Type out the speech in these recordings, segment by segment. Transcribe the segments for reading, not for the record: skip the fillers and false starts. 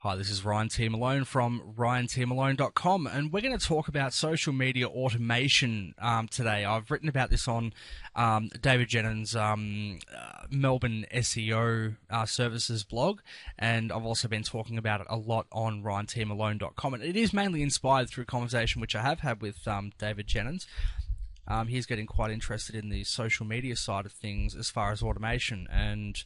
Hi, this is Ryan T. Malone from ryantmalone.com, and we're going to talk about social media automation today. I've written about this on David Jennings' Melbourne SEO services blog, and I've also been talking about it a lot on ryantmalone.com. And it is mainly inspired through a conversation which I have had with David Jennings. He's getting quite interested in the social media side of things as far as automation, and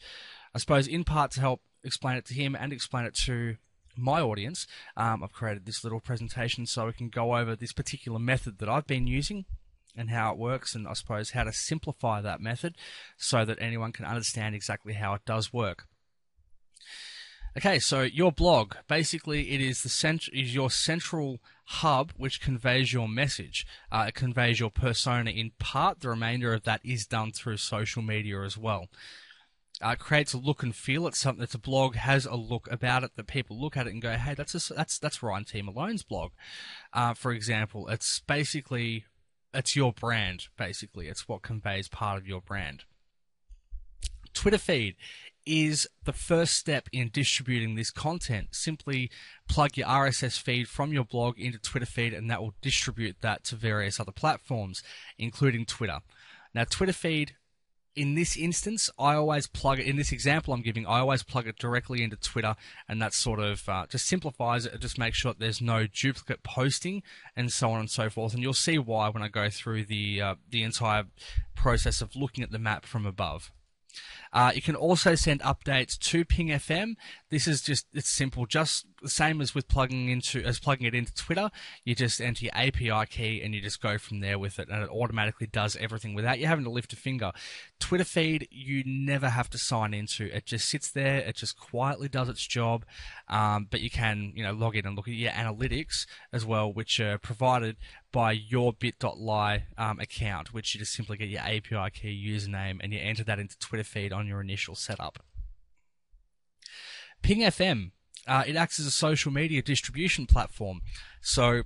I suppose in part to help explain it to him and explain it to my audience, I've created this little presentation so we can go over this particular method that I've been using and how it works, and I suppose how to simplify that method so that anyone can understand exactly how it does work. Okay, so your blog, basically it is your central hub which conveys your message. It conveys your persona in part. The remainder of that is done through social media as well. Creates a look and feel. It's something that's a blog has a look about it that people look at it and go, hey, that's Ryan T. Malone's blog. For example, it's your brand. Basically, it's what conveys part of your brand. Twitter feed is the first step in distributing this content. Simply plug your RSS feed from your blog into Twitter feed, and that will distribute that to various other platforms, including Twitter. Now, Twitter feed, in this instance, I always plug it, in this example I'm giving, I always plug it directly into Twitter, and that sort of just simplifies it. It just makes sure that there's no duplicate posting and so on and so forth. And you'll see why when I go through the entire process of looking at the map from above. You can also send updates to Ping FM. This is it's simple, just the same as with plugging it into Twitter. You just enter your API key and you just go from there with it, and it automatically does everything without you having to lift a finger. Twitter feed, you never have to sign into. It just sits there. It just quietly does its job. But you can, log in and look at your analytics as well, which are provided by your bit.ly account, which you just simply get your API key username and you enter that into Twitter feed on your initial setup. Ping FM, it acts as a social media distribution platform. So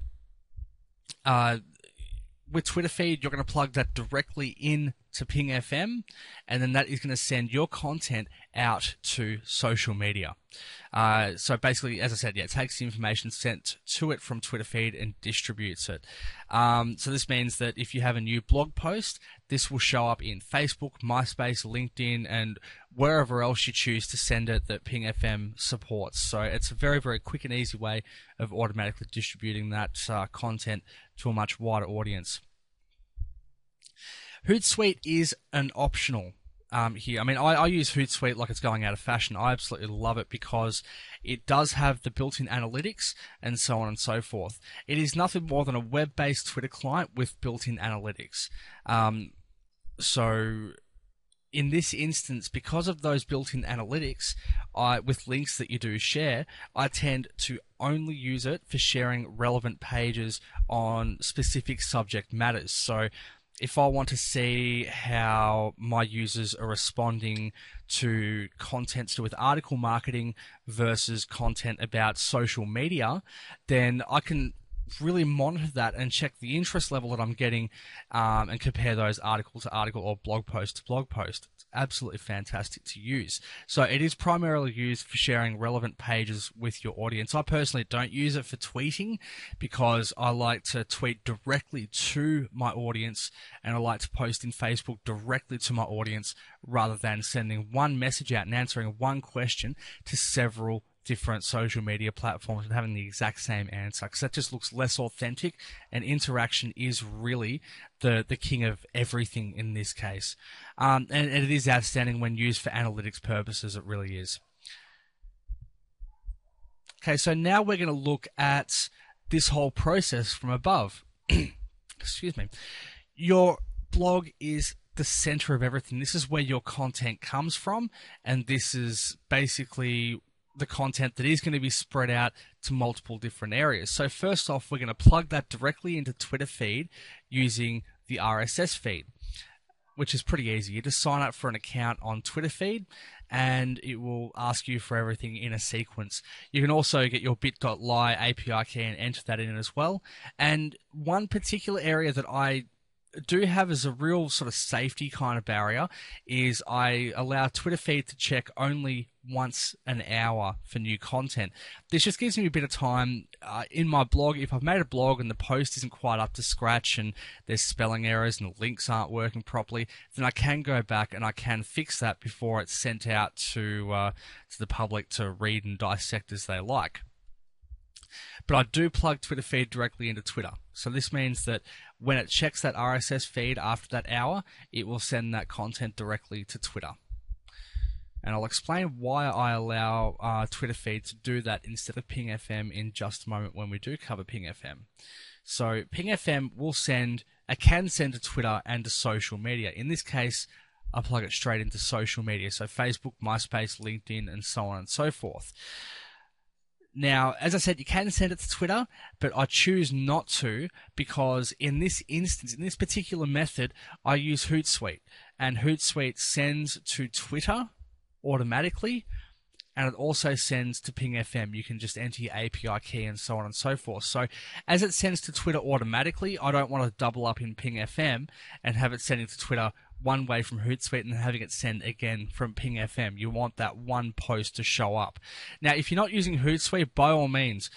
with Twitter feed, you're going to plug that directly in to Ping FM, and then that is going to send your content out to social media. So basically, as I said, it takes the information sent to it from Twitter feed and distributes it. So this means that if you have a new blog post, this will show up in Facebook, MySpace, LinkedIn, and wherever else you choose to send it that Ping FM supports. So it's a very, very quick and easy way of automatically distributing that content to a much wider audience. Hootsuite is an optional here. I mean, I use Hootsuite like it's going out of fashion. I absolutely love it because it does have the built-in analytics and so on and so forth. It is nothing more than a web-based Twitter client with built-in analytics. So in this instance, because of those built-in analytics, with links that you do share, I tend to only use it for sharing relevant pages on specific subject matters. So if I want to see how my users are responding to content to do with article marketing versus content about social media, then I can really monitor that and check the interest level that I'm getting and compare those article to article or blog post to blog post. It's absolutely fantastic to use. So it is primarily used for sharing relevant pages with your audience. I personally don't use it for tweeting because I like to tweet directly to my audience, and I like to post in Facebook directly to my audience rather than sending one message out and answering one question to several different social media platforms and having the exact same answer, because that just looks less authentic, and interaction is really the king of everything in this case. And it is outstanding when used for analytics purposes. It really is. Okay, so now we're going to look at this whole process from above. Excuse me. Your blog is the center of everything. This is where your content comes from, and this is basically the content that is going to be spread out to multiple different areas. So first off, we're going to plug that directly into Twitter feed using the RSS feed, which is pretty easy. You just sign up for an account on Twitter feed and it will ask you for everything in a sequence. You can also get your bit.ly API key and enter that in as well. And one particular area that I do have as a real sort of safety kind of barrier is I allow Twitter feed to check only once an hour for new content. This just gives me a bit of time in my blog. If I've made a blog and the post isn't quite up to scratch and there's spelling errors and the links aren't working properly, then I can go back and I can fix that before it's sent out to the public to read and dissect as they like. But I do plug Twitter feed directly into Twitter. So this means that when it checks that RSS feed after that hour, it will send that content directly to Twitter. And I'll explain why I allow Twitter feed to do that instead of Ping FM in just a moment when we do cover Ping FM. So Ping FM can send to Twitter and to social media. In this case, I plug it straight into social media. So Facebook, MySpace, LinkedIn, and so on and so forth. Now, as I said, you can send it to Twitter, but I choose not to because in this instance, in this particular method, I use Hootsuite. And Hootsuite sends to Twitter automatically, and it also sends to Ping FM. You can just enter your API key and so on and so forth. So as it sends to Twitter automatically, I don't want to double up in Ping FM and have it sending to Twitter one way from Hootsuite and having it send again from Ping FM. You want that one post to show up. Now, if you're not using Hootsuite, by all means,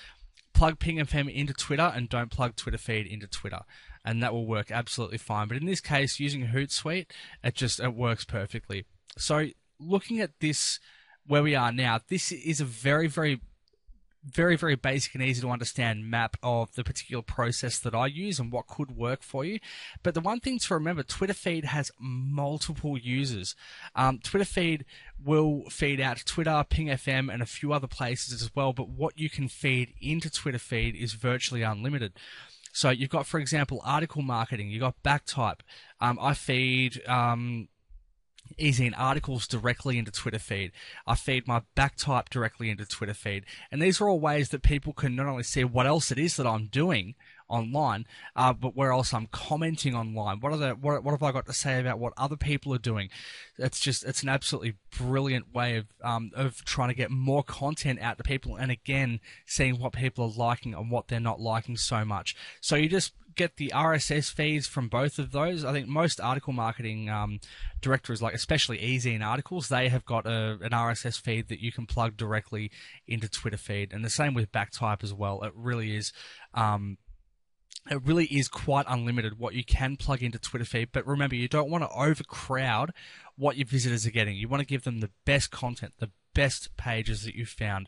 plug Ping FM into Twitter and don't plug Twitter feed into Twitter. And that will work absolutely fine. But in this case, using Hootsuite, it works perfectly. So looking at this, where we are now, this is a very, very basic and easy to understand map of the particular process that I use and what could work for you. But the one thing to remember, Twitter feed has multiple users. Twitter feed will feed out to Twitter, Ping FM, and a few other places as well. But what you can feed into Twitter feed is virtually unlimited. So you've got, for example, article marketing. You've got Backtype. I feed e-zine articles directly into Twitter feed. I feed my Backtype directly into Twitter feed. And these are all ways that people can not only see what else it is that I'm doing online, but where else I'm commenting online. What have I got to say about what other people are doing? It's an absolutely brilliant way of trying to get more content out to people, and again, seeing what people are liking and what they're not liking so much. So you just get the RSS feeds from both of those. I think most article marketing directories, like especially e-zine articles, they have got an RSS feed that you can plug directly into Twitter feed, and the same with Backtype as well. It really is quite unlimited what you can plug into Twitter feed. But remember, you don't want to overcrowd what your visitors are getting. You want to give them the best content, the best pages that you've found.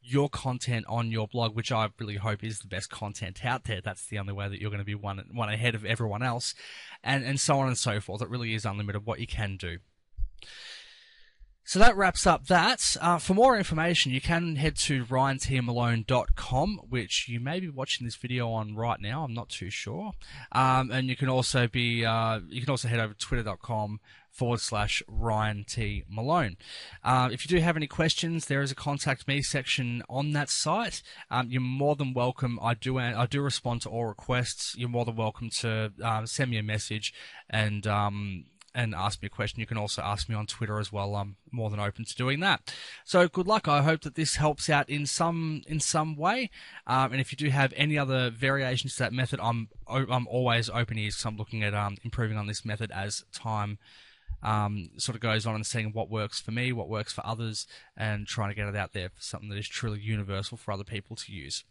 Your content on your blog, which I really hope is the best content out there. That's the only way that you're going to be one ahead of everyone else, and so on and so forth. It really is unlimited what you can do. So that wraps up that. For more information, you can head to ryantmalone.com, which you may be watching this video on right now. I'm not too sure. And you can also head over to twitter.com/Ryan T. Malone. If you do have any questions, there is a contact me section on that site. You're more than welcome. I do respond to all requests. You're more than welcome to send me a message and ask me a question. You can also ask me on Twitter as well. I'm more than open to doing that. So good luck. I hope that this helps out in some way. And if you do have any other variations to that method, I'm always open ears, because I'm looking at improving on this method as time sort of goes on, and seeing what works for me, what works for others, and trying to get it out there for something that is truly universal for other people to use.